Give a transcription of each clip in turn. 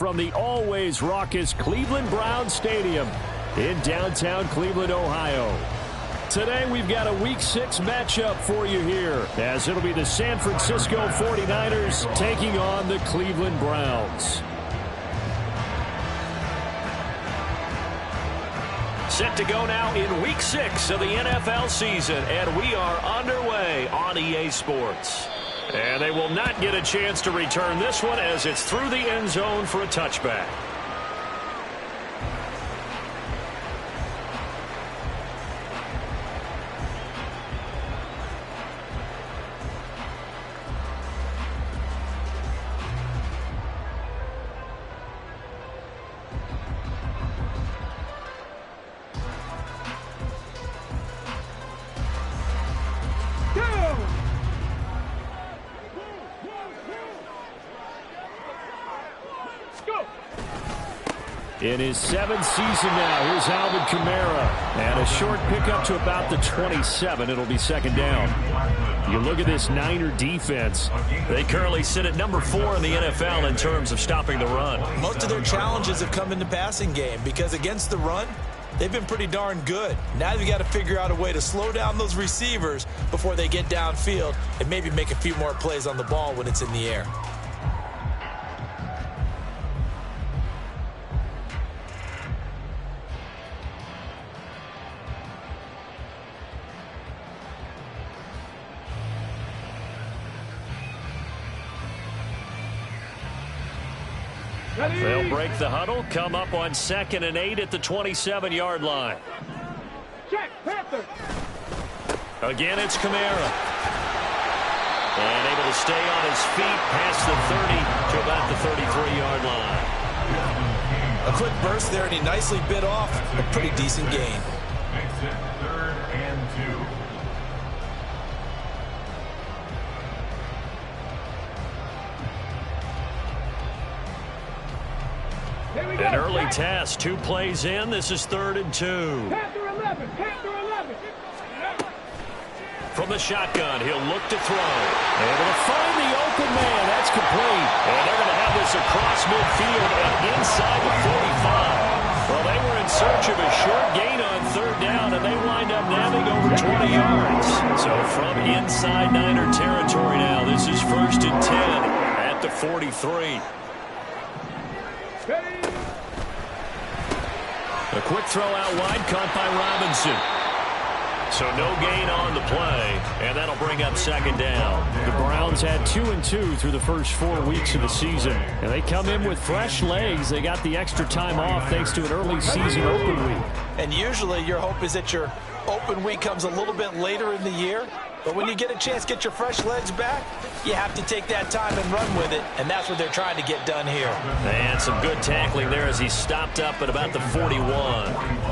From the always raucous Cleveland Browns Stadium in downtown Cleveland, Ohio. Today we've got a Week 6 matchup for you here, as it'll be the San Francisco 49ers taking on the Cleveland Browns. Set to go now in Week 6 of the NFL season, and we are underway on EA Sports. And they will not get a chance to return this one as it's through the end zone for a touchback. In his 7th season now, here's Alvin Kamara. And a short pickup to about the 27. It'll be second down. You look at this Niner defense. They currently sit at number 4 in the NFL in terms of stopping the run. Most of their challenges have come in the passing game because against the run, they've been pretty darn good. Now you've got to figure out a way to slow down those receivers before they get downfield and maybe make a few more plays on the ball when it's in the air. They'll break the huddle, come up on 2nd and 8 at the 27-yard line. Check, Panther. Again, it's Kamara. And able to stay on his feet past the 30 to about the 33-yard line. A quick burst there, and he nicely bit off a pretty decent gain. Exit 3rd and 2. An early test, 2 plays in. This is 3rd and 2. Panther 11, Panther 11. From the shotgun, he'll look to throw. Able to find the open man. That's complete. And they're going to have this across midfield and inside the 45. Well, they were in search of a short gain on 3rd down, and they wind up nabbing over 20 yards. So from inside Niner territory now, this is 1st and 10 at the 43. A quick throw out wide, caught by Robinson. So no gain on the play, and that'll bring up 2nd down. The Browns had 2-2 through the first 4 weeks of the season, and they come in with fresh legs. They got the extra time off thanks to an early season open week. And usually your hope is that your open week comes a little bit later in the year. But when you get a chance to get your fresh legs back, you have to take that time and run with it, and that's what they're trying to get done here. And some good tackling there as he stopped up at about the 41.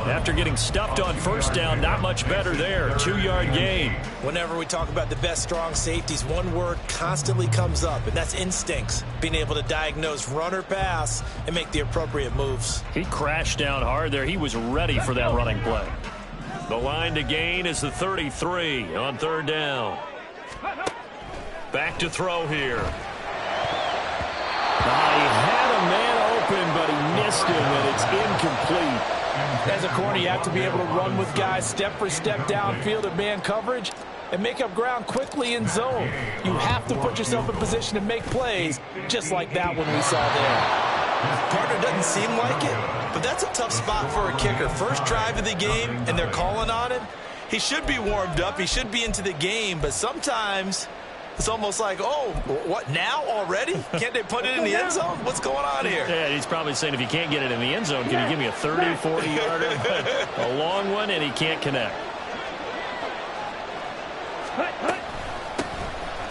After getting stuffed on 1st down, not much better there. 2-yard gain. Whenever we talk about the best strong safeties, one word constantly comes up, and that's instincts. Being able to diagnose run or pass and make the appropriate moves. He crashed down hard there. He was ready for that running play. The line to gain is the 33 on 3rd down. Back to throw here. He had a man open, but he missed him, and it's incomplete. As a corner, you have to be able to run with guys step for step downfield at man coverage and make up ground quickly in zone. You have to put yourself in position to make plays, just like that one we saw there. Partner doesn't seem like it, but that's a tough spot for a kicker. First drive of the game, and they're calling on him. He should be warmed up. He should be into the game, but sometimes it's almost like, oh, what, now already? Can't they put it in the end zone? What's going on here? Yeah, he's probably saying if you can't get it in the end zone, can you give me a 30, 40-yarder? A long one, and he can't connect.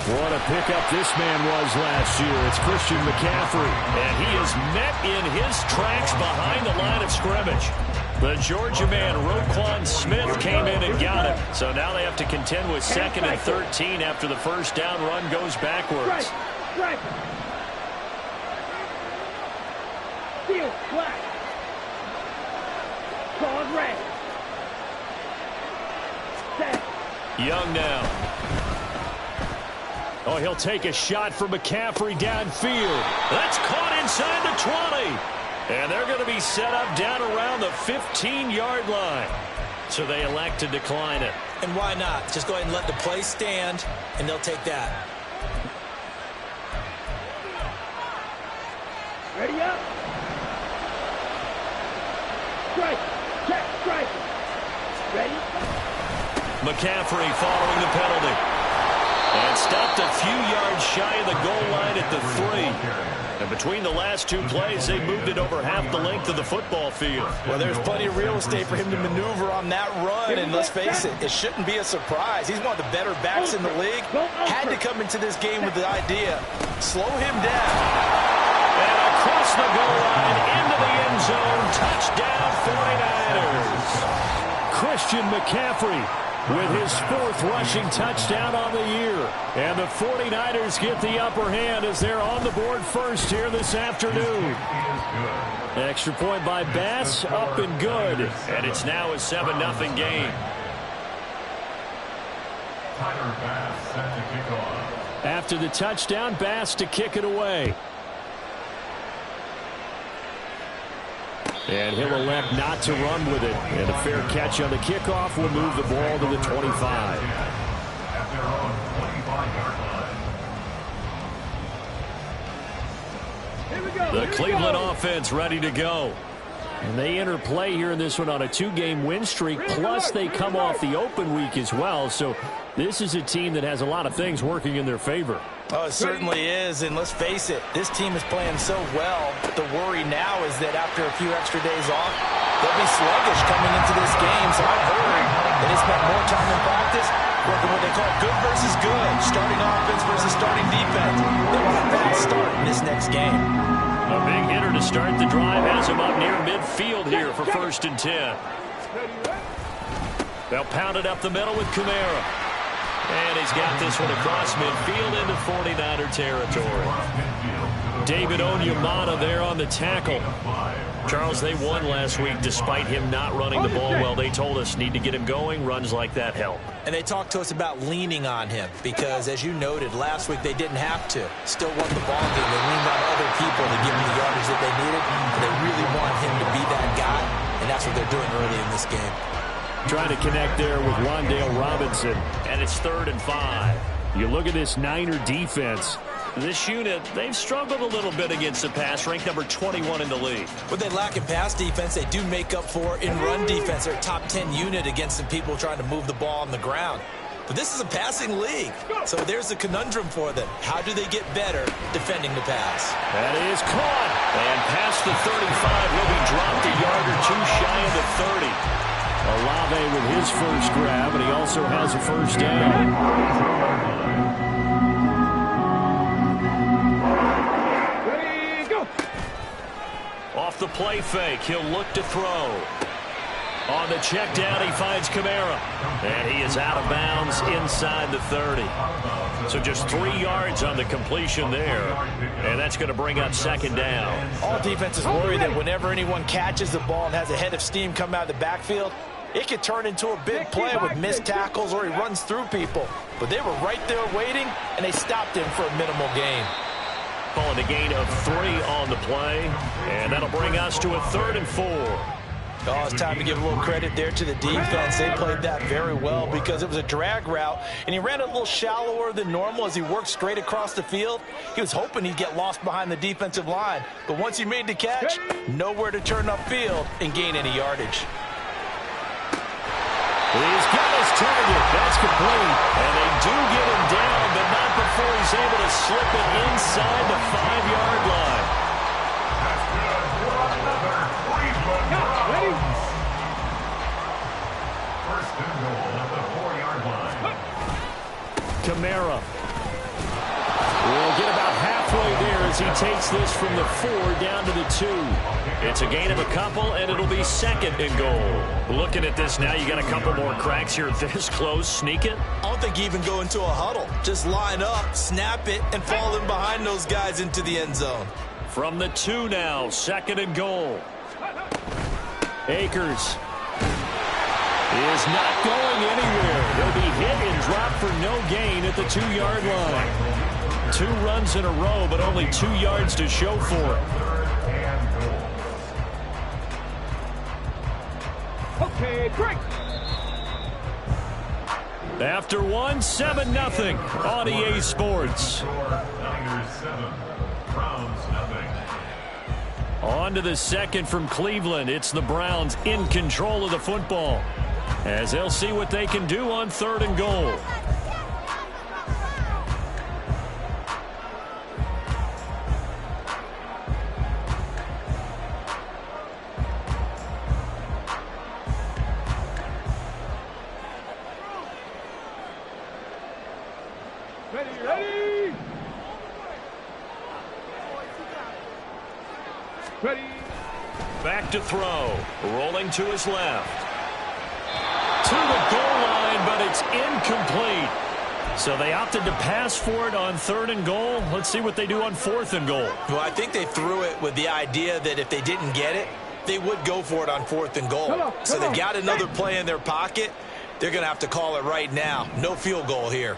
What a pickup this man was last year. It's Christian McCaffrey. And he is met in his tracks behind the line of scrimmage. The Georgia man, Roquan Smith, came in and got him. So now they have to contend with 2nd and 13 after the 1st down run goes backwards. Right. Field, flat. Called red. Set. Young now. Oh, he'll take a shot for McCaffrey downfield. That's caught inside the 20. And they're going to be set up down around the 15-yard line. So they elect to decline it. And why not? Just go ahead and let the play stand, and they'll take that. Ready up. Strike. Check. Strike. Ready. McCaffrey following the penalty. And stopped a few yards shy of the goal line at the 3. And between the last two plays, they moved it over half the length of the football field. Well, there's plenty of real estate for him to maneuver on that run. And let's face it, it shouldn't be a surprise. He's one of the better backs in the league. Had to come into this game with the idea, slow him down. And across the goal line, into the end zone, touchdown 49ers. Christian McCaffrey with his 4th rushing touchdown on the year. And the 49ers get the upper hand as they're on the board first here this afternoon. Extra point by Bass, up and good. And it's now a 7-0 game. Tyler Bass set to kick off. After the touchdown, Bass to kick it away. And he'll elect not to run with it. And a fair catch on the kickoff will move the ball to the 25. At their own 25-yard line. The Cleveland offense ready to go. And they enter play here in this one on a 2-game win streak, plus they come off the open week as well. So this is a team that has a lot of things working in their favor. Oh, it certainly is, and let's face it, this team is playing so well. The worry now is that after a few extra days off, they'll be sluggish coming into this game. So I've heard that they spent more time in practice working what they call good versus good, starting offense versus starting defense. They want a fast start in this next game. A big hitter to start the drive has him up near midfield here for 1st and 10. They'll pound it up the middle with Kamara. And he's got this one across midfield into 49er territory. David Onyemata there on the tackle. Charles, they won last week despite him not running the ball well. They told us need to get him going. Runs like that help. And they talked to us about leaning on him because, as you noted, last week they didn't have to. Still won the ball game. They leaned on other people to give him the yardage that they needed. And they really want him to be that guy. And that's what they're doing early in this game. Trying to connect there with Wan'Dale Robinson. And it's 3rd and 5. You look at this Niner defense. This unit, they've struggled a little bit against the pass, ranked number 21 in the league. What they lack in pass defense, they do make up for in run defense. They're a top 10 unit against some people trying to move the ball on the ground. But this is a passing league, so there's a conundrum for them. How do they get better defending the pass? That is caught. And past the 35 will be dropped a yard or two shy of the 30. Olave with his first grab, and he also has a first down. Ready, go. Off the play fake, he'll look to throw. On the check down, he finds Kamara. And he is out of bounds inside the 30. So just 3 yards on the completion there. And that's going to bring up 2nd down. All defenses worry that whenever anyone catches the ball and has a head of steam come out of the backfield, it could turn into a big play with missed tackles or he runs through people. But they were right there waiting, and they stopped him for a minimal gain. Calling a gain of 3 on the play. And that'll bring us to a 3rd and 4. Oh, it's time to give a little credit there to the defense. They played that very well because it was a drag route, and he ran a little shallower than normal as he worked straight across the field. He was hoping he'd get lost behind the defensive line, but once he made the catch, nowhere to turn upfield and gain any yardage. He's got his target. That's complete. And they do get him down, but not before he's able to slip it inside the 5-yard line. Ready? First and goal at the 4-yard line. Kamara will get about halfway there as he takes this from the 4 down to the 2. It's a gain of a couple, and it'll be 2nd and goal. Looking at this now, you got a couple more cracks here this close. Sneak it. I don't think you even go into a huddle. Just line up, snap it, and fall in behind those guys into the end zone. From the 2 now, 2nd and goal. Akers is not going anywhere. He'll be hit and dropped for no gain at the 2-yard line. 2 runs in a row, but only 2 yards to show for it. Okay, break. After one, 7-0 on EA Sports. Niners 7, Browns 0. On to the second from Cleveland. It's the Browns in control of the football, as they'll see what they can do on 3rd and goal. Ready. Ready. Back to throw. Rolling to his left. To the goal line, but it's incomplete. So they opted to pass for it on 3rd and goal. Let's see what they do on 4th and goal. Well, I think they threw it with the idea that if they didn't get it, they would go for it on 4th and goal. So they've got another play in their pocket. They're going to have to call it right now. No field goal here.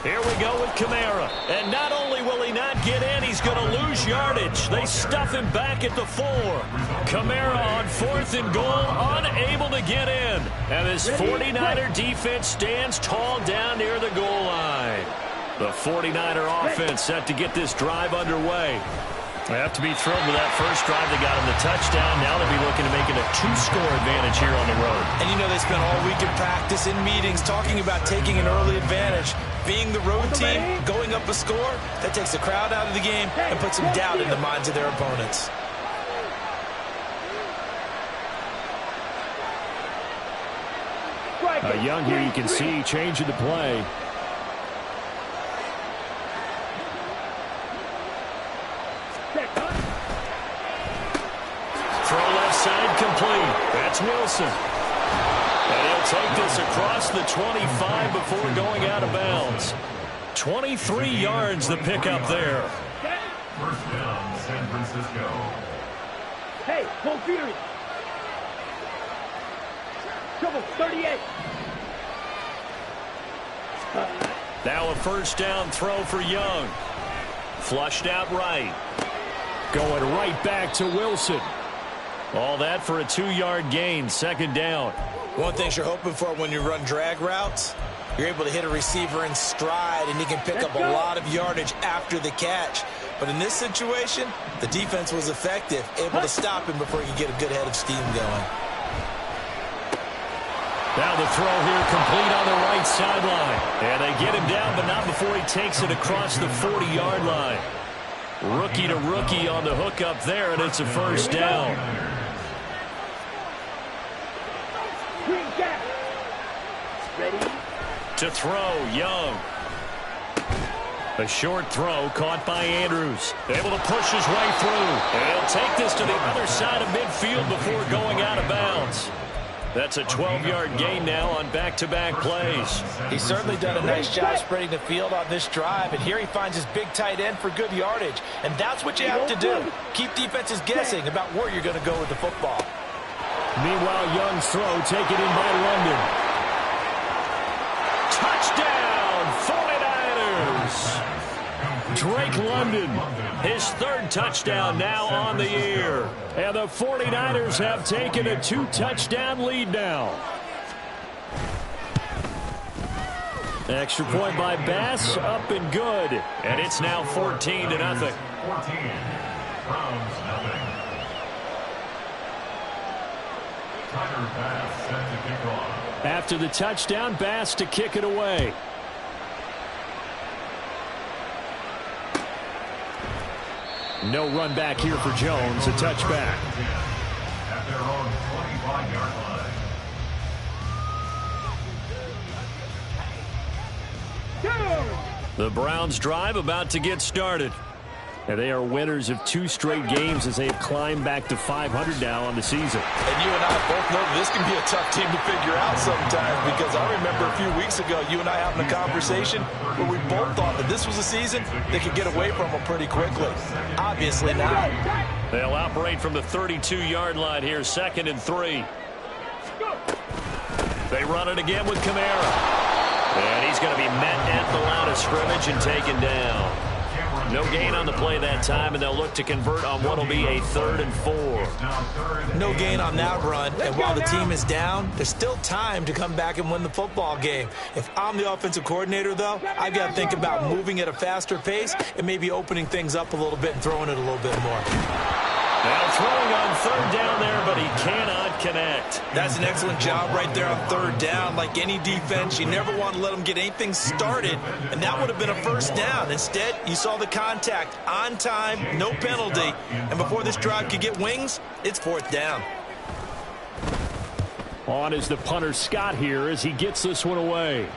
Here we go with Kamara. And not only will he not get in, he's going to lose yardage. They stuff him back at the 4. Kamara on 4th and goal, unable to get in. And this 49er defense stands tall down near the goal line. The 49er offense set to get this drive underway. They have to be thrilled with that first drive. They got him the touchdown. Now they'll be looking to make it a 2-score advantage here on the road. And you know they spent all week in practice, in meetings, talking about taking an early advantage. Being the road team, going up a score, that takes the crowd out of the game and puts some doubt in the minds of their opponents. Young here, you can see changing the play. Throw left side complete. That's Wilson. And he'll take this across the 25 before going out of bounds. 23 yards the pickup there. First down, San Francisco. Hey, Paul Fury. Trouble, 38. Now a first down throw for Young. Flushed out right. Going right back to Wilson. All that for a 2-yard gain, 2nd down. One thing you're hoping for when you run drag routes, you're able to hit a receiver in stride, and he can pick up a lot of yardage after the catch. But in this situation, the defense was effective, able to stop him before he could get a good head of steam going. Now the throw here complete on the right sideline. And they get him down, but not before he takes it across the 40-yard line. Rookie to rookie on the hook up there, and it's a first down. Ready. To throw, Young. A short throw caught by Andrews. Able to push his way through. And he'll take this to the other side of midfield before going out of bounds. That's a 12-yard gain now on back-to-back plays. He's certainly done a nice job spreading the field on this drive, and here he finds his big tight end for good yardage. And that's what you have to do. Keep defenses guessing about where you're going to go with the football. Meanwhile, Young's throw taken in by London. Touchdown, 49ers! Drake London, his 3rd touchdown now on the year. And the 49ers have taken a 2-touchdown lead now. Extra point by Bass, up and good. And it's now 14-0. 14. Browns 0. Tyler Bass set to kick off. After the touchdown, Bass to kick it away. No run back here for Jones, a touchback. At their own 25-yard line. The Browns drive about to get started. And they are winners of 2 straight games as they've climbed back to 500 now on the season. And you and I both know this can be a tough team to figure out sometimes, because I remember a few weeks ago you and I having a conversation where we both thought that this was a season they could get away from them pretty quickly. Obviously not. They'll operate from the 32-yard line here, 2nd and 3. They run it again with Kamara. And he's going to be met at the line of scrimmage and taken down. No gain on the play that time, and they'll look to convert on what will be a 3rd and 4. No gain on that run, and while the team is down, there's still time to come back and win the football game. If I'm the offensive coordinator, though, I've got to think about moving at a faster pace and maybe opening things up a little bit and throwing it a little bit more. Now throwing on 3rd down there, but he cannot connect. That's an excellent job right there on 3rd down. Like any defense, you never want to let them get anything started, and that would have been a 1st down. Instead, you saw the contact on time, no penalty, and before this drive could get wings, it's 4th down. On is the punter Scott here as he gets this one away.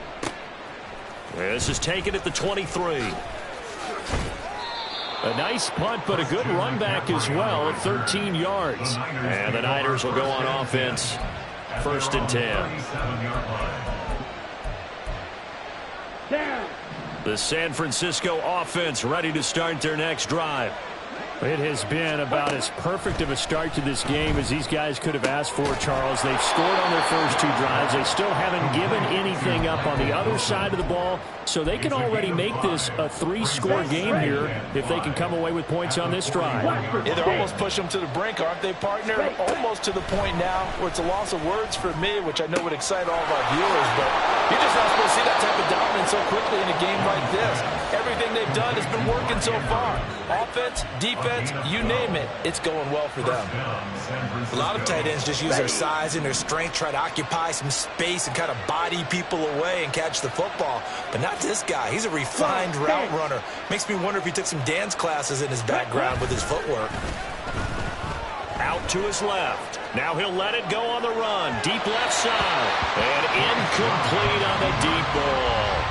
This is taken at the 23. A nice punt, but a good run back as well at 13 yards. And the Niners will go on offense. 1st and 10. Down. The San Francisco offense ready to start their next drive. It has been about as perfect of a start to this game as these guys could have asked for, Charles. They've scored on their first 2 drives. They still haven't given anything up on the other side of the ball, so they can already make this a 3-score game here if they can come away with points on this drive. Yeah, they're almost pushing them to the brink, aren't they, partner? Almost to the point now where it's a loss of words for me, which I know would excite all of our viewers, but you're just not supposed to see that type of dominance so quickly in a game like this. Everything they've done has been working so far. Offense, defense, you name it, it's going well for them. A lot of tight ends just use their size and their strength, try to occupy some space and kind of body people away and catch the football. But not this guy. He's a refined route runner. Makes me wonder if he took some dance classes in his background with his footwork. Out to his left. Now he'll let it go on the run. Deep left side. And incomplete on the deep ball.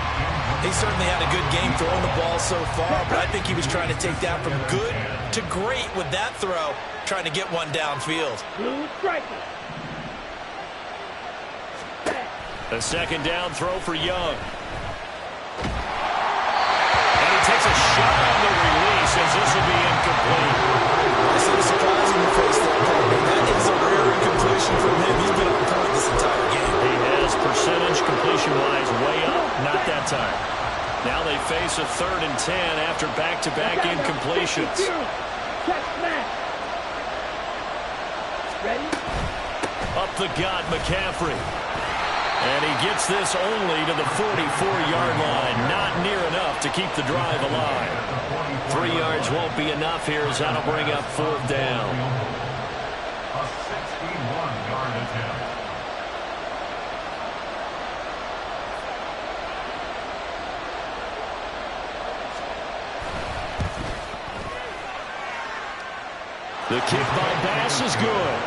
He certainly had a good game throwing the ball so far, but I think he was trying to take that from good to great with that throw, trying to get one downfield. Blue striker. A 2nd down throw for Young. And he takes a shot on the release as this will be incomplete. I see the surprising face there, Coleman. That is a rare incompletion from him. He's been on point this entire game. He has percentage completion-wise way up, not that time. Now they face a 3rd and 10 after back-to-back incompletions. Check smash. Ready? Up the gut, McCaffrey. And he gets this only to the 44-yard line. Not near enough to keep the drive alive. 3 yards won't be enough here as that'll bring up 4th down. A 61-yard attempt. The kick by Bass is good.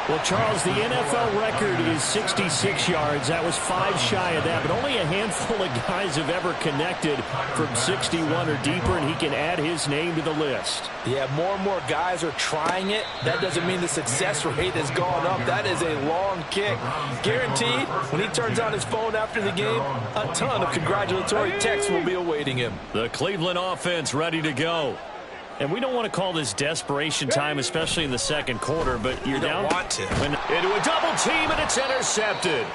Well, Charles, the NFL record is 66 yards. That was 5 shy of that, but only a handful of guys have ever connected from 61 or deeper, and he can add his name to the list. Yeah, more and more guys are trying it. That doesn't mean the success rate has gone up. That is a long kick. Guaranteed, when he turns on his phone after the game, a ton of congratulatory texts will be awaiting him. The Cleveland offense ready to go. And we don't want to call this desperation time, especially in the 2nd quarter, but you're down. Don't want to. Into a double team, and it's intercepted.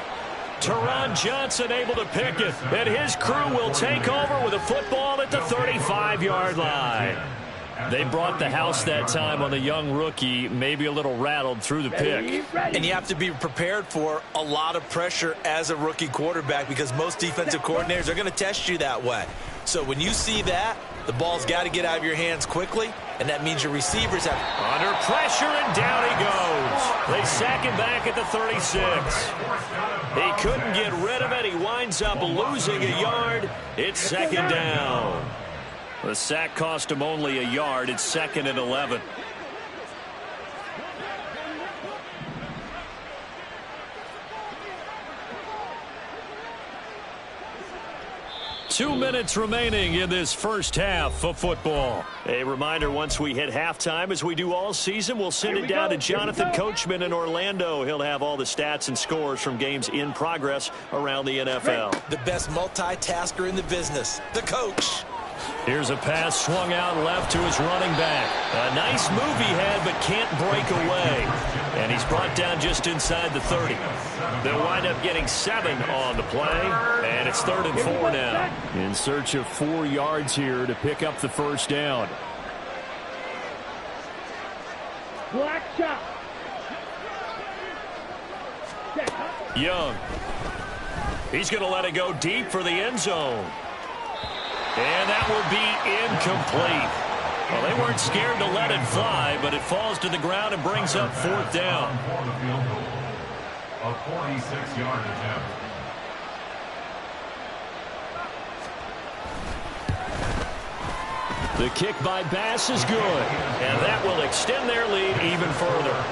Teron Johnson able to pick it, and his crew will take over with a football at the 35-yard line. They brought the house that time on the young rookie, maybe a little rattled through the pick. And you have to be prepared for a lot of pressure as a rookie quarterback because most defensive coordinators are going to test you that way. So when you see that, the ball's got to get out of your hands quickly, and that means your receivers have... Under pressure, and down he goes. They sack him back at the 36. He couldn't get rid of it. He winds up losing a yard. It's 2nd down. The sack cost him only a yard. It's 2nd and 11. Two minutes remaining in this first half of football. A reminder, once we hit halftime, as we do all season, we'll send it down to Jonathan Coachman in Orlando. He'll have all the stats and scores from games in progress around the NFL. The best multitasker in the business, the coach. Here's a pass swung out left to his running back. A nice move he had, but can't break away. And he's brought down just inside the 30. They'll wind up getting 7 on the play, and it's 3rd and 4 now. In search of 4 yards here to pick up the first down. Black shot. Young. He's going to let it go deep for the end zone. And that will be incomplete. Well, they weren't scared to let it fly, but it falls to the ground and brings up 4th down. A 46-yard attempt. The kick by Bass is good, and that will extend their lead even further.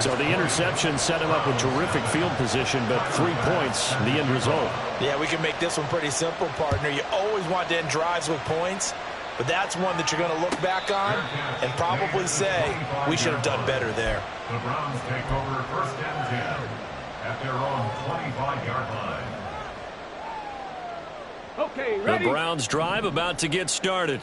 So the interception set him up with terrific field position, but 3 points, the end result. Yeah, we can make this one pretty simple, partner. You always want to end drives with points, but that's one that you're going to look back on and probably say, we should have done better there. The Browns take over 1st and 10 at their own 25-yard line. Okay, ready? The Browns drive about to get started.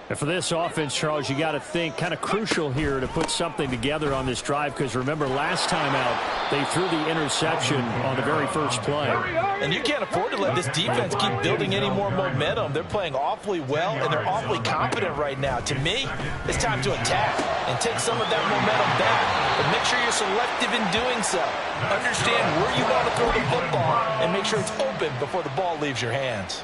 And for this offense, Charles, you got to think kind of crucial here to put something together on this drive, because remember last time out they threw the interception on the very first play. And you can't afford to let this defense keep building any more momentum. They're playing awfully well, and they're awfully confident right now. To me, it's time to attack and take some of that momentum back, but make sure you're selective in doing so. Understand where you want to throw the football and make sure it's open before the ball leaves your hands.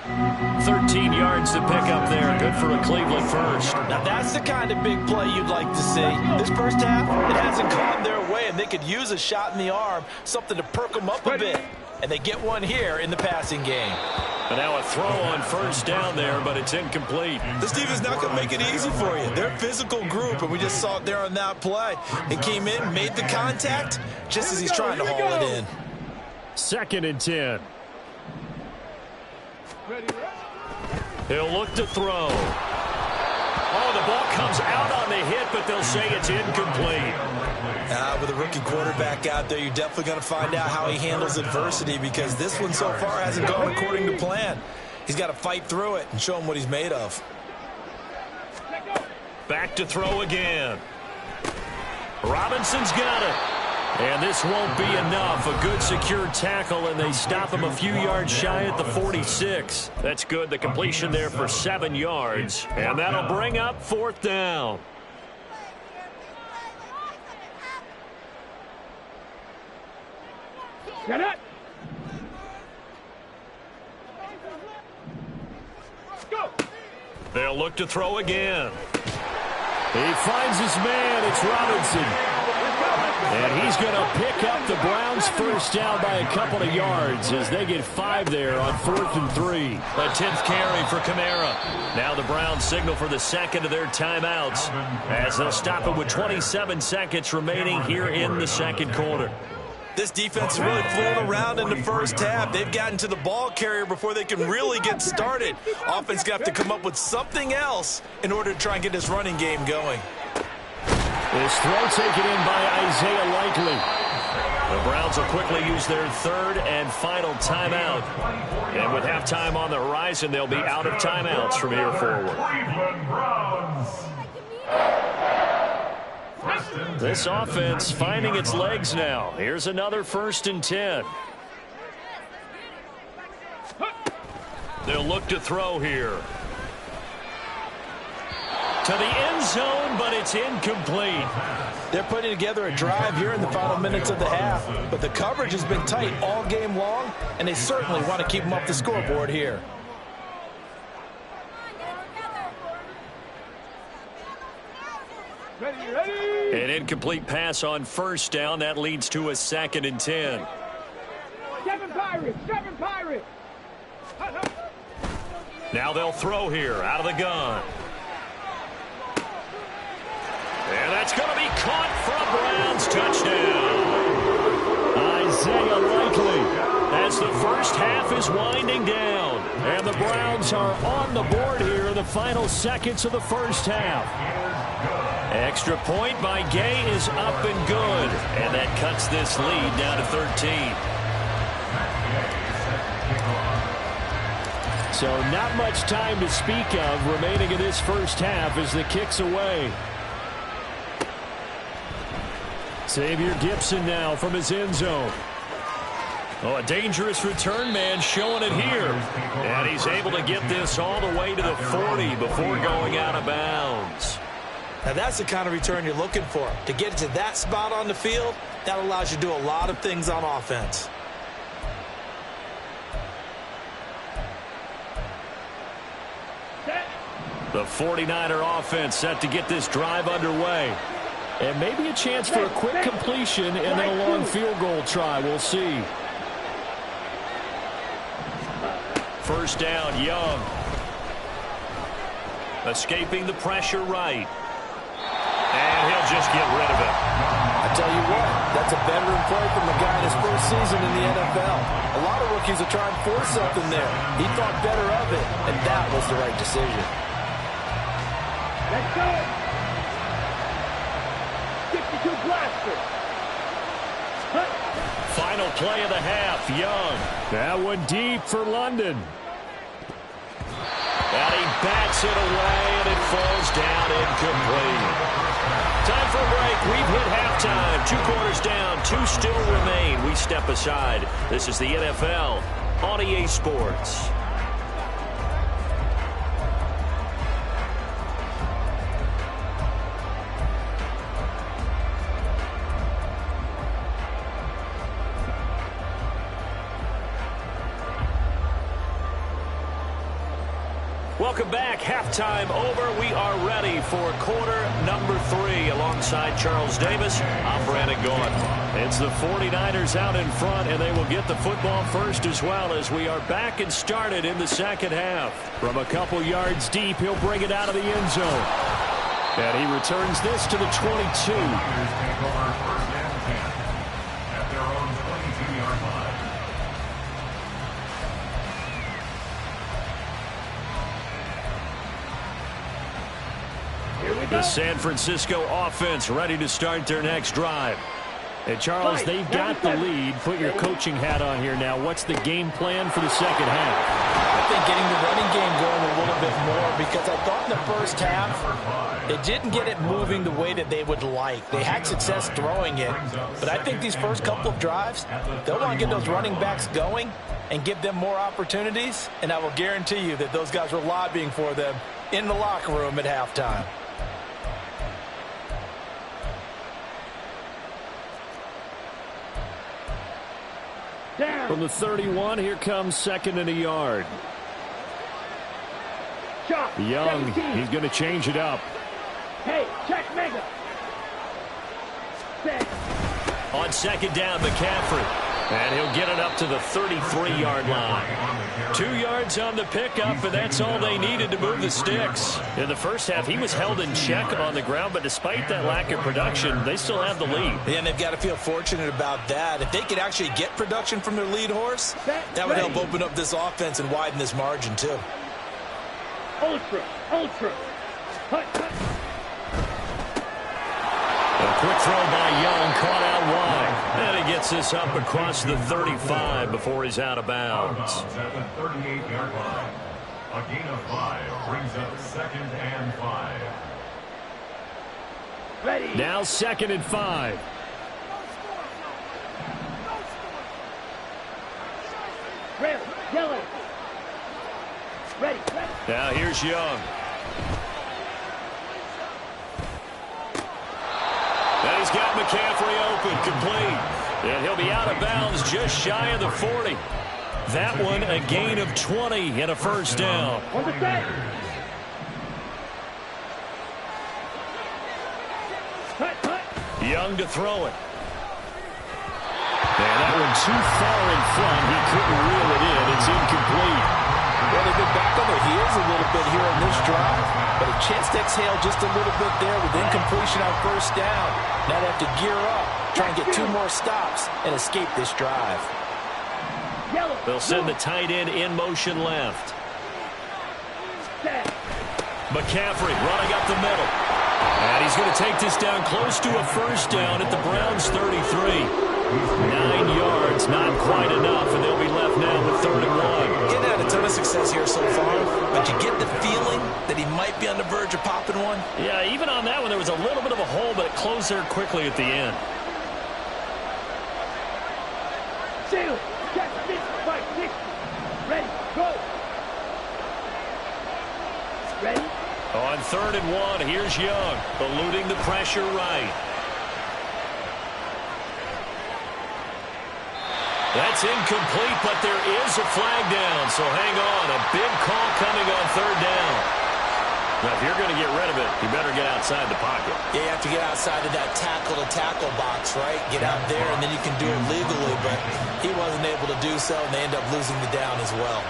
13 yards to pick up there. Good for a Cleveland first. Now that's the kind of big play you'd like to see. This first half, it hasn't gone their way, and they could use a shot in the arm, something to perk them up a bit. And they get one here in the passing game. And now a throw on first down there, but it's incomplete. This defense not going to make it easy for you. They're a physical group, and we just saw it there on that play. It came in, made the contact, just as he's trying to haul it in. 2nd and 10. He'll look to throw. Oh, the ball comes out on the hit, but they'll say it's incomplete. With a rookie quarterback out there, you're definitely going to find out how he handles adversity, because this one so far hasn't gone according to plan. He's got to fight through it and show him what he's made of. Back to throw again. Robinson's got it. And this won't be enough. A good secure tackle, and they stop him a few yards shy at the 46. That's good. The completion there for 7 yards. And that'll bring up 4th down. Get it. Go. They'll look to throw again. He finds his man. It's Robinson. And he's going to pick up the Browns' first down by a couple of yards as they get 5 there on 4th and 3. A 10th carry for Kamara. Now the Browns signal for the second of their timeouts as they'll stop it with 27 seconds remaining here in the second quarter. This defense is really flown around in the first half. They've gotten to the ball carrier before they can really get started. Offense got to come up with something else in order to try and get this running game going. This throw taken in by Isaiah Likely. The Browns will quickly use their 3rd and final timeout. And with halftime on the horizon, they'll be out of timeouts from here forward. This offense finding its legs now. Here's another 1st and 10. They'll look to throw here. To the end zone, but it's incomplete. They're putting together a drive here in the final minutes of the half, but the coverage has been tight all game long, and they certainly want to keep them off the scoreboard here. Ready. An incomplete pass on first down. That leads to a 2nd and 10. 7 Pirates. 7 Pirates. Now they'll throw here out of the gun. And that's going to be caught for a Browns touchdown. Isaiah Likely as the first half is winding down. And the Browns are on the board here in the final seconds of the first half. Extra point by Gay is up and good. And that cuts this lead down to 13. So not much time to speak of remaining in this first half as the kick's away. Xavier Gibson now from his end zone. Oh, a dangerous return man showing it here. And he's able to get this all the way to the 40 before going out of bounds. Now that's the kind of return you're looking for. To get to that spot on the field, that allows you to do a lot of things on offense. The 49er offense set to get this drive underway. And maybe a chance for a quick completion and then a long field goal try. We'll see. First down, Young. Escaping the pressure right. And he'll just get rid of it. I tell you what, that's a veteran play from the guy in his first season in the NFL. A lot of rookies are trying to force something there. He thought better of it, and that was the right decision. Let's go. 52 blaster. Final play of the half, Young. That one deep for London. And he bats it away, and it falls down incomplete. Time for a break. We've hit halftime. 2 quarters down, 2 still remain. We step aside. This is the NFL on EA Sports. Welcome back. Halftime over. We are ready for quarter number 3 alongside Charles Davis. I'm Brandon Gaudin. It's the 49ers out in front, and they will get the football first as well as we are back and started in the second half. From a couple yards deep, he'll bring it out of the end zone. And he returns this to the 22. At their own 22-yard line. The San Francisco offense ready to start their next drive. And Charles, they've got the lead. Put your coaching hat on here now. What's the game plan for the second half? I think getting the running game going a little bit more, because I thought in the first half they didn't get it moving the way that they would like. They had success throwing it, but I think these first couple of drives, they'll want to get those running backs going and give them more opportunities, and I will guarantee you that those guys were lobbying for them in the locker room at halftime. From the 31, here comes second and a yard. Young, he's going to change it up. Hey, check mega. Set. On second down, McCaffrey. And he'll get it up to the 33-yard line. 2 yards on the pickup, and that's all they needed to move the sticks. In the first half, he was held in check on the ground, but despite that lack of production, they still have the lead. Yeah, and they've got to feel fortunate about that. If they could actually get production from their lead horse, that would help open up this offense and widen this margin, too. Ultra. Hut. A quick throw by Young, caught out wide. And he gets this up across the 35 before he's out of bounds. At the 38-yard line. A gain of 5 brings up second and 5. Ready. Now second and 5. Ready. Yellow. Ready. Now here's Young. And he's got McCaffrey open, complete. And he'll be out of bounds just shy of the 40. That one a gain of 20 and a first down. On the set. Hut. Young to throw it. And that one too far in front. He couldn't reel it in. It's incomplete. Well, they've been back on their heels a little bit here on this drive, but a chance to exhale just a little bit there with incompletion on first down. Now they have to gear up, try and get 2 more stops, and escape this drive. Yellow. They'll send the tight end in motion left. Set. McCaffrey running up the middle. And he's going to take this down close to a first down at the Browns' 33. 9 yards, not quite enough, and they'll be left now with 3rd and 1. Getting had a ton of success here so far, but you get the feeling that he might be on the verge of popping one. Yeah, even on that one, there was a little bit of a hole, but it closed there quickly at the end. Sail. Catch this. 5, 6. Ready. Go. Ready. On 3rd and 1, here's Young, eluding the pressure right. That's incomplete, but there is a flag down, so hang on. A big call coming on 3rd down. Now, if you're going to get rid of it, you better get outside the pocket. Yeah, you have to get outside of that tackle-to-tackle box, right? Get out there, and then you can do it legally, but he wasn't able to do so, and they end up losing the down as well.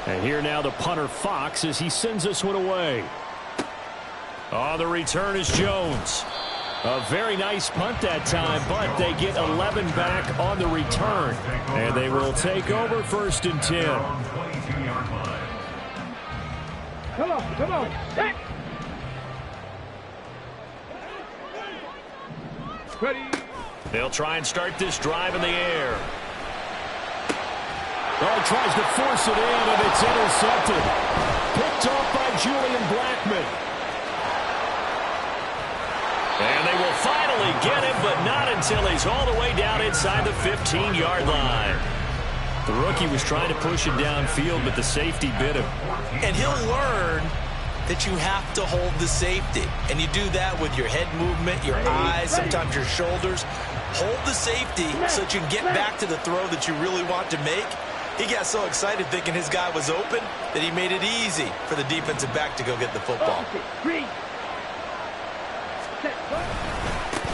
And here now the punter Fox as he sends this one away. On the return is Jones. A very nice punt that time, but they get 11 back on the return. And they will take over 1st and 10. Come on. Come on. Set. Ready. They'll try and start this drive in the air. Oh, tries to force it in, and it's intercepted. Picked off by Julian Blackman. And they will finally get him, but not until he's all the way down inside the 15-yard line. The rookie was trying to push it downfield, but the safety bit him. And he'll learn that you have to hold the safety. And you do that with your head movement, your eyes, sometimes your shoulders. Hold the safety so that you can get back to the throw that you really want to make. He got so excited thinking his guy was open that he made it easy for the defensive back to go get the football.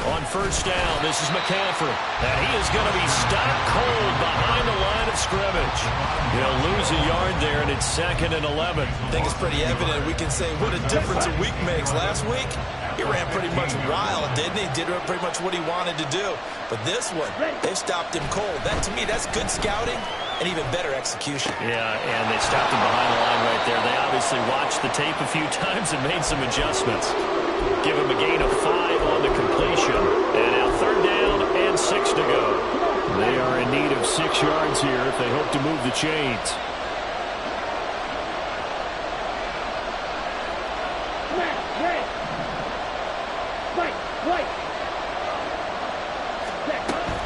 On 1st down, this is McCaffrey. And he is going to be stopped cold behind the line of scrimmage. He'll lose a yard there, and it's 2nd and 11. I think it's pretty evident. We can say what a difference a week makes. Last week, he ran pretty much wild, didn't he? Did pretty much what he wanted to do. But this one, they've stopped him cold. That, to me, that's good scouting and even better execution. Yeah, and they stopped him behind the line right there. They obviously watched the tape a few times and made some adjustments. Give him a gain of 5 on the completion. And now 3rd down and 6 to go. They are in need of 6 yards here if they hope to move the chains.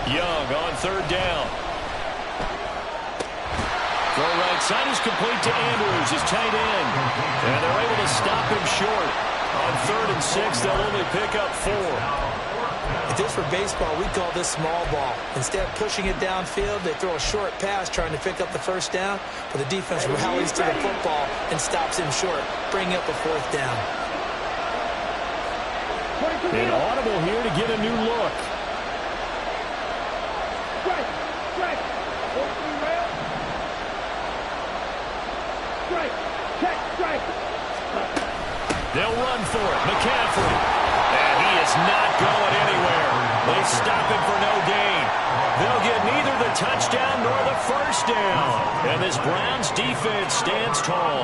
Young on 3rd down. Throw right side is complete to Andrews, his tight end. And they're able to stop him short. On 3rd and 6, they'll only pick up 4. If this were baseball, we'd call this small ball. Instead of pushing it downfield, they throw a short pass trying to pick up the 1st down, but the defense rallies to the football and stops him short, bringing up a 4th down. An audible here to get a new look. They'll run for it. McCaffrey. And he is not going anywhere. They stop him for no gain. They'll get neither the touchdown nor the 1st down. And this Browns defense stands tall.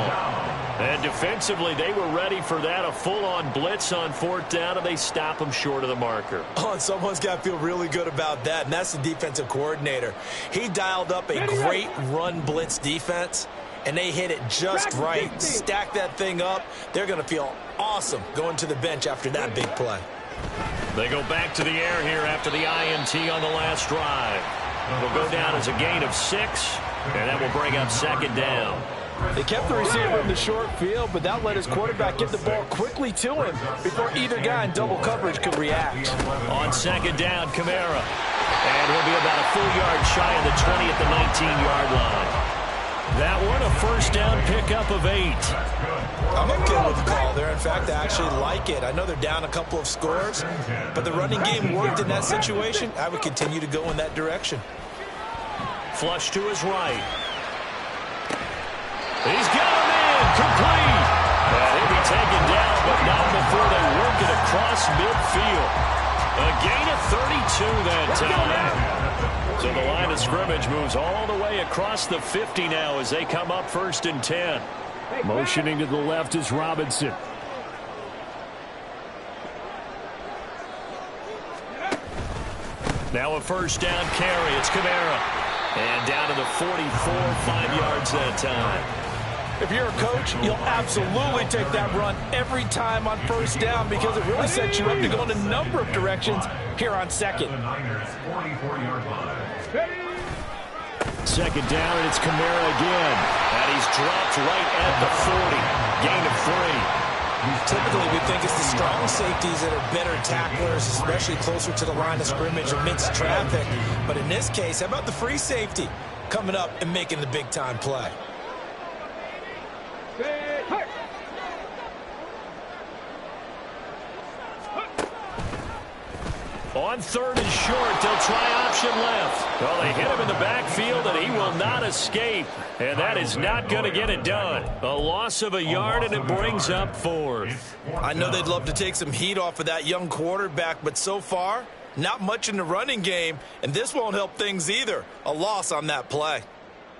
And defensively, they were ready for that. A full-on blitz on 4th down, and they stop him short of the marker. Oh, and someone's got to feel really good about that, and that's the defensive coordinator. He dialed up a great run blitz defense, and they hit it just right. Stack that thing up. They're going to feel awesome going to the bench after that big play. They go back to the air here after the INT on the last drive. It'll go down as a gain of 6, and that will bring up 2nd down. They kept the receiver in the short field, but that let his quarterback get the ball quickly to him before either guy in double coverage could react. On 2nd down, Kamara. And he'll be about a full yard shy of the 20 at the 19-yard line. That one, a 1st down pickup of 8. I'm okay with the call there. In fact, I actually like it. I know they're down a couple of scores, but the running game worked in that situation. I would continue to go in that direction. Flush to his right. He's got him in, complete. And he'll be taken down, but not before they work across midfield. A gain of 32 that time. So the line of scrimmage moves all the way across the 50 now as they come up 1st and 10. Motioning to the left is Robinson. Now a 1st down carry. It's Kamara. And down to the 44, 5 yards that time. If you're a coach, you'll absolutely take that run every time on 1st down because it really sets you up to go in a number of directions here on 2nd. 2nd down, and it's Kamara again. And he's dropped right at the 40. Gain of 3. Typically, we think it's the strong safeties that are better tacklers, especially closer to the line of scrimmage amidst traffic. But in this case, how about the free safety coming up and making the big-time play? On 3rd and short, they'll try option left. Well, they hit him in the backfield, and he will not escape. And that is not going to get it done. A loss of a yard, and it brings up 4th. I know they'd love to take some heat off of that young quarterback, but so far, not much in the running game, and this won't help things either. A loss on that play.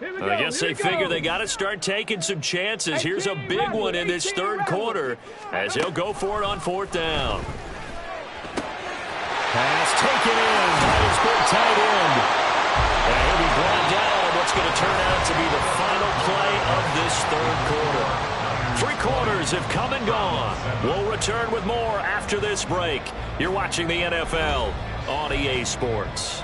I guess they figure they got to start taking some chances. Here's a big one in this 3rd quarter as he'll go for it on 4th down. Pass taken in by his big tight end. And he'll be brought down on what's going to turn out to be the final play of this 3rd quarter. 3 quarters have come and gone. We'll return with more after this break. You're watching the NFL on EA Sports.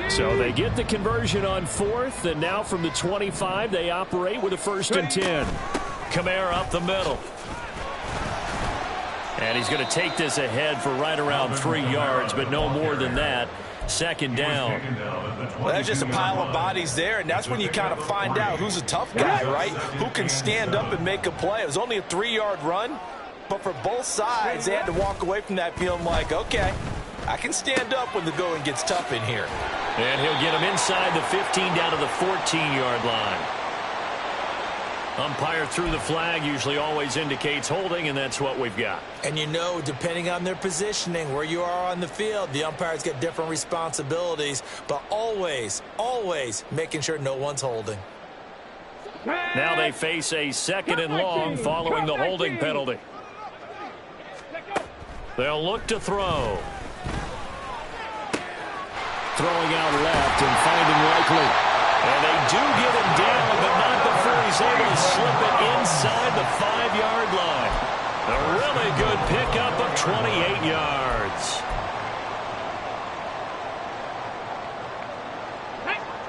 So they get the conversion on 4th, and now from the 25, they operate with a 1st and 10. Kamara up the middle. And he's going to take this ahead for right around 3 yards, but no more than that. 2nd down. Well, that's just a pile of bodies there, and that's when you kind of find out who's a tough guy, right? Who can stand up and make a play. It was only a 3-yard run, but for both sides, they had to walk away from that feeling like, okay, I can stand up when the going gets tough in here. And he'll get him inside the 15 down to the 14-yard line. Umpire threw the flag, usually always indicates holding, and that's what we've got. And you know, depending on their positioning, where you are on the field, the umpires get different responsibilities, but always, always making sure no one's holding. Now they face a 2nd and long following the holding penalty. They'll look to throw. Throwing out left and finding Likely. And they do get him down, but not before he's able to slip it inside the 5-yard line. A really good pickup of 28 yards.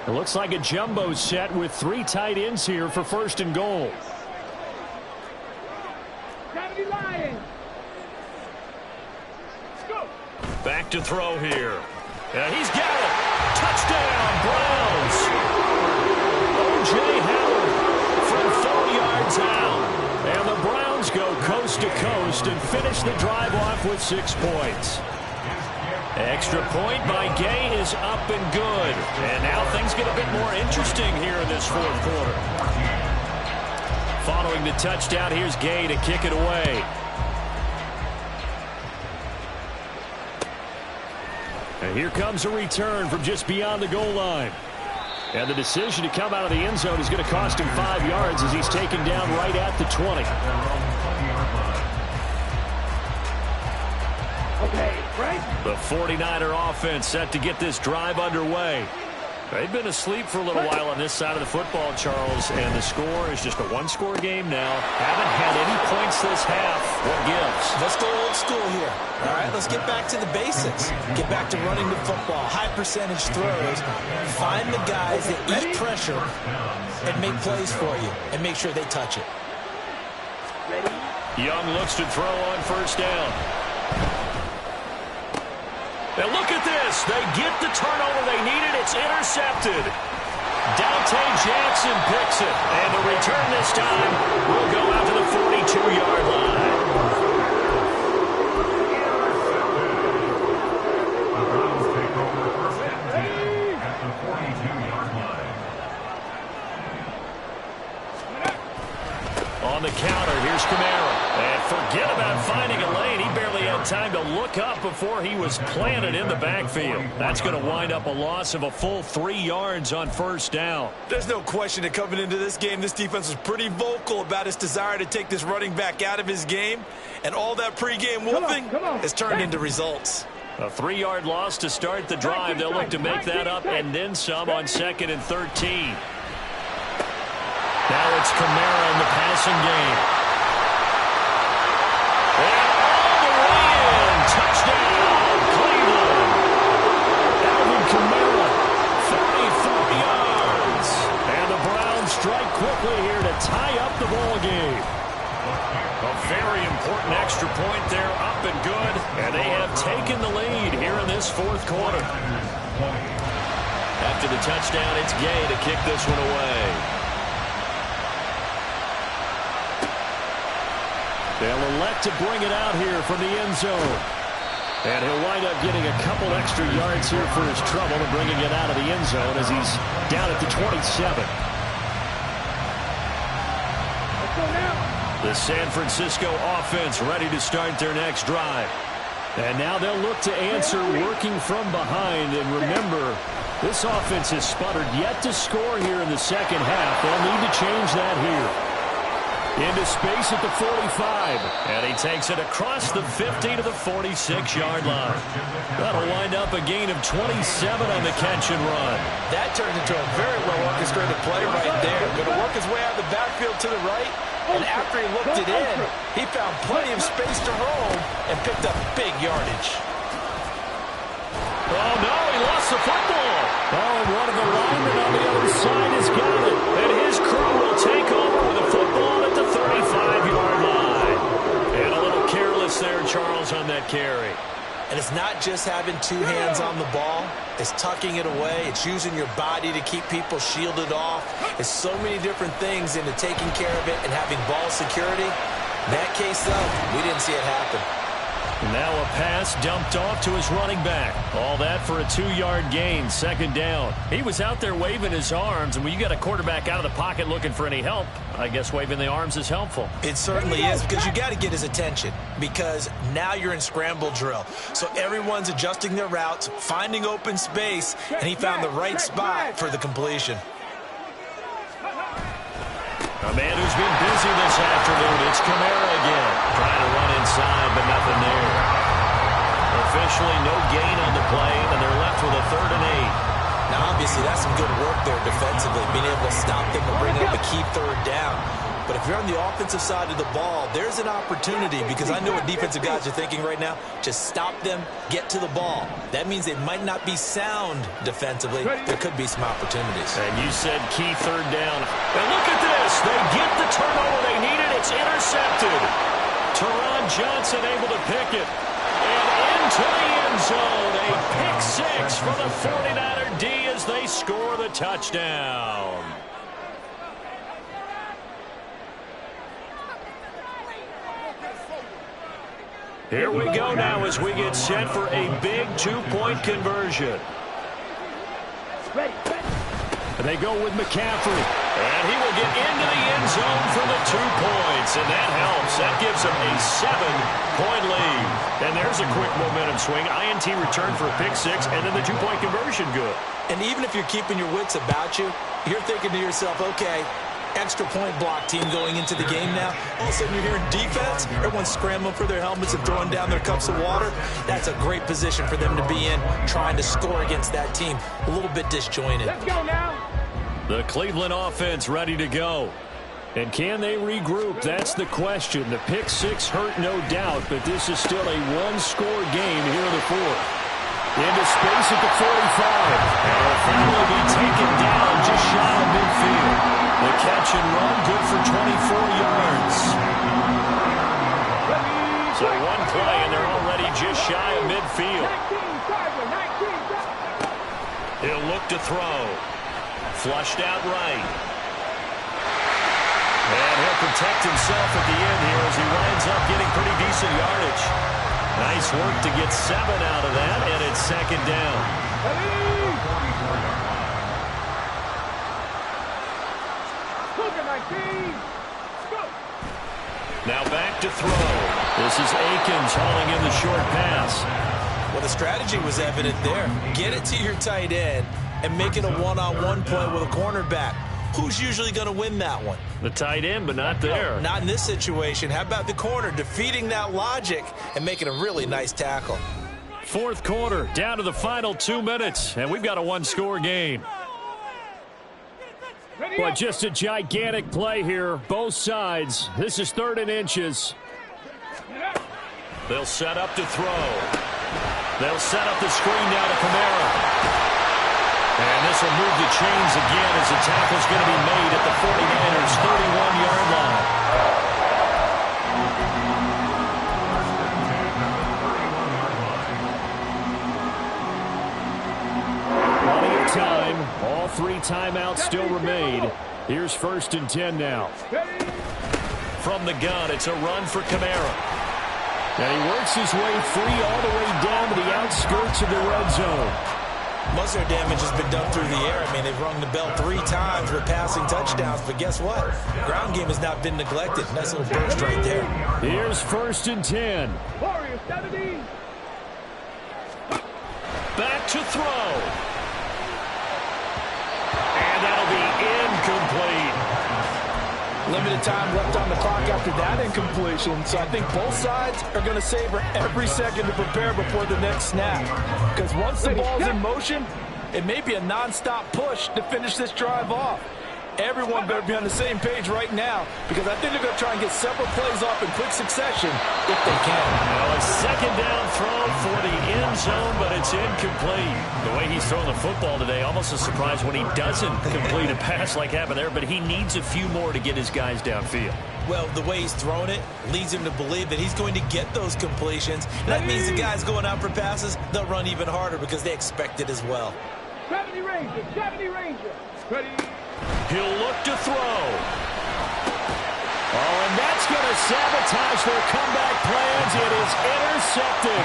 It looks like a jumbo set with 3 tight ends here for 1st and goal. Back to throw here. And he's got it. Touchdown, Browns. O.J. Howard from 4 yards out. And the Browns go coast to coast and finish the drive off with 6 points. Extra point by Gay is up and good. And now things get a bit more interesting here in this 4th quarter. Following the touchdown, here's Gay to kick it away. And here comes a return from just beyond the goal line. And the decision to come out of the end zone is going to cost him 5 yards as he's taken down right at the 20. Okay, Frank. The 49er offense set to get this drive underway. They've been asleep for a little while on this side of the football, Charles, and the score is just a 1-score game now. Haven't had any points this half. What gives? Let's go old school here. All right, let's get back to the basics. Get back to running the football, high percentage throws. Find the guys that eat pressure and make plays for you and make sure they touch it. Young looks to throw on 1st down. And look at this. They get the turnover they needed. It's intercepted. Dante Jackson picks it. And the return this time will go out to the 42-yard line. The Browns take over on the counter. Here's Kamara. And forget about finding a lane. He barely had time to look up before he was planted in the backfield. That's going to wind up a loss of a full 3 yards on first down. There's no question that coming into this game, this defense was pretty vocal about its desire to take this running back out of his game. And all that pregame whooping has turned into results. A 3-yard loss to start the drive. They'll look to make that up and then some on 2nd and 13. Now it's Kamara in the passing game. And all the way in. Touchdown, Cleveland. Alvin Kamara, 34 yards. And the Browns strike quickly here to tie up the ball game. A very important extra point there, up and good. And they have taken the lead here in this 4th quarter. After the touchdown, it's Gay to kick this one away. They'll elect to bring it out here from the end zone. And he'll wind up getting a couple extra yards here for his trouble and bringing it out of the end zone as he's down at the 27. The San Francisco offense ready to start their next drive. And now they'll look to answer working from behind. And remember, this offense has sputtered yet to score here in the second half. They'll need to change that here. Into space at the 45. And he takes it across the 50 to the 46-yard line. That'll wind up a gain of 27 on the catch and run. That turned into a very well-orchestrated play right there. Going to work his way out of the backfield to the right. And after he looked it in, he found plenty of space to roam and picked up big yardage. Oh, no, he lost the football. Oh, and one of the linemen on the other side has got it. And his crew will take over with the football at the 35-yard line. And a little careless there, Charles, on that carry. And it's not just having 2 hands on the ball. It's tucking it away. It's using your body to keep people shielded off. It's so many different things into taking care of it and having ball security. In that case, though, we didn't see it happen. Now a pass dumped off to his running back. All that for a 2-yard gain, 2nd down. He was out there waving his arms, and when you got a quarterback out of the pocket looking for any help, I guess waving the arms is helpful. It certainly is, because you got to get his attention, because now you're in scramble drill. So everyone's adjusting their routes, finding open space, and he found the right spot for the completion. A man who's been busy this afternoon. It's Kamara again. Trying to run inside, but nothing there. Officially no gain on the play, and they're left with a 3rd and 8. Now, obviously, that's some good work there defensively, being able to stop them and bring up a key 3rd down. But if you're on the offensive side of the ball, there's an opportunity, because I know what defensive guys are thinking right now. Just stop them, get to the ball. That means they might not be sound defensively. There could be some opportunities. And you said key 3rd down. And look at this. They get the turnover they needed. It's intercepted. Teron Johnson able to pick it. And into the end zone. A pick 6 for the 49er D as they score the touchdown. Here we go now as we get set for a big 2-point conversion. And they go with McCaffrey. And he will get into the end zone for the 2 points. And that helps. That gives them a 7-point lead. And there's a quick momentum swing. INT return for a pick 6, and then the 2-point conversion good. And even if you're keeping your wits about you, you're thinking to yourself, okay, extra point block team going into the game now. All of a sudden you're hearing defense. Everyone's scrambling for their helmets and throwing down their cups of water. That's a great position for them to be in, trying to score against that team. A little bit disjointed. Let's go now. The Cleveland offense ready to go. And can they regroup? That's the question. The pick 6 hurt, no doubt, but this is still a 1-score game here in the 4th. Into space at the 45. And will finally be taken down just shy of midfield. The catch and run good for 24 yards. So 1 play, and they're already just shy of midfield. He'll look to throw. Flushed out right. And he'll protect himself at the end here as he winds up getting pretty decent yardage. Nice work to get 7 out of that, and it's 2nd down. Now back to throw. This is Akins hauling in the short pass. Well, the strategy was evident there. Get it to your tight end and make it a one-on-one play with a cornerback. Who's usually going to win that one? The tight end, but not there. Not in this situation. How about the corner defeating that logic and making a really nice tackle? Fourth quarter, down to the final 2 minutes, and we've got a one-score game. But just a gigantic play here, both sides. This is 3rd and inches. They'll set up to throw. They'll set up the screen now to Kamara. And this will move the chains again as the tackle's going to be made at the 49ers' 31-yard line. Plenty of time. All 3 timeouts still remain. Here's 1st and 10 now. From the gun, it's a run for Kamara. And he works his way free all the way down to the outskirts of the red zone. Most of their damage has been done through the air. I mean, they've rung the bell 3 times with passing touchdowns, but guess what? Ground game has not been neglected. Nice little burst right there. Here's 1st and 10. Warriors 17. Back to throw. And that'll be incomplete. Limited time left on the clock after that incompletion, so I think both sides are going to savor every second to prepare before the next snap. Because once the ball's in motion, it may be a non-stop push to finish this drive off. Everyone better be on the same page right now, because I think they're going to try and get several plays off in quick succession if they can. Well, a 2nd down throw for the end zone, but it's incomplete. The way he's throwing the football today, almost a surprise when he doesn't complete a pass like happened there, but he needs a few more to get his guys downfield. Well, the way he's throwing it leads him to believe that he's going to get those completions. That means the guys going out for passes, they'll run even harder because they expect it as well. 70 Rangers, 70 Rangers. Ready? He'll look to throw. Oh, and that's going to sabotage their comeback plans. It is intercepted.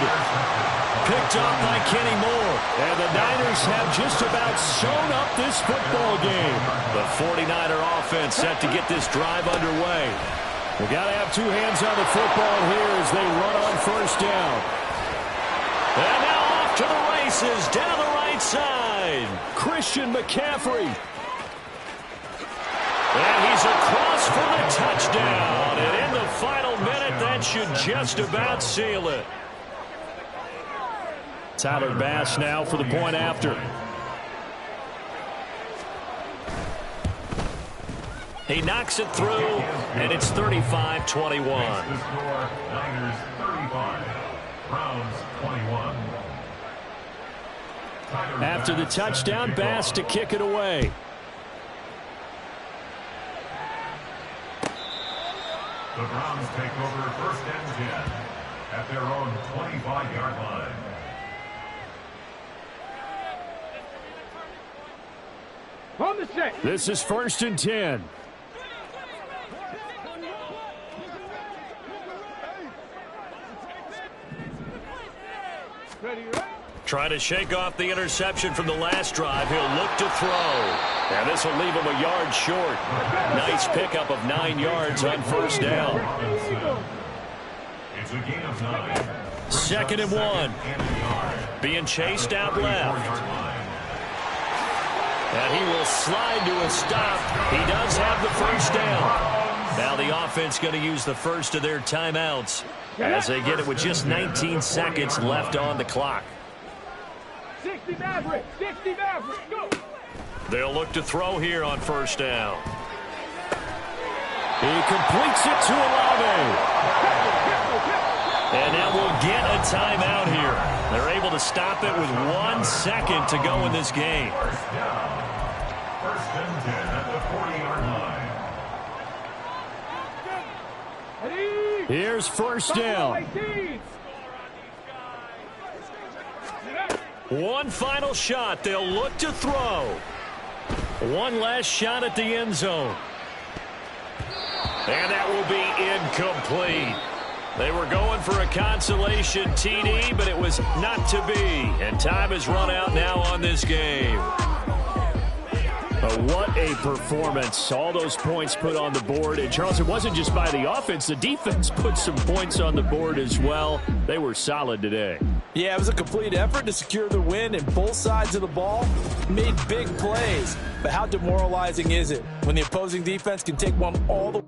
Picked off by Kenny Moore. And the Niners have just about sewn up this football game. The 49er offense set to get this drive underway. We got to have 2 hands on the football here as they run on 1st down. And now off to the races down the right side. Christian McCaffrey. And he's across for the touchdown. And in the final minute, that should just about seal it. Tyler Bass now for the point after. He knocks it through, and it's 35-21. Niners 35, Browns 21. After the touchdown, Bass to kick it away. The Browns take over 1st and 10 at their own 25-yard line. On the set. This is 1st and 10. Ready, right? Trying to shake off the interception from the last drive. He'll look to throw. And this will leave him a yard short. Nice pickup of 9 yards on 1st down. It's a gain of 9. 2nd and 1. Being chased out left. And he will slide to a stop. He does have the 1st down. Now the offense going to use the first of their timeouts as they get it with just 19 seconds left on the clock. 60 Maverick, 60 Maverick, go! They'll look to throw here on 1st down. He completes it to Olave. And now we'll get a timeout here. They're able to stop it with 1 second to go in this game. 1st down. 1st and 10 at the 40-yard line. Here's 1st down. One final shot. They'll look to throw. One last shot at the end zone. And that will be incomplete. They were going for a consolation TD, but it was not to be. And time has run out now on this game. What a performance. All those points put on the board. And, Charles, it wasn't just by the offense. The defense put some points on the board as well. They were solid today. Yeah, it was a complete effort to secure the win, and both sides of the ball made big plays. But how demoralizing is it when the opposing defense can take one all the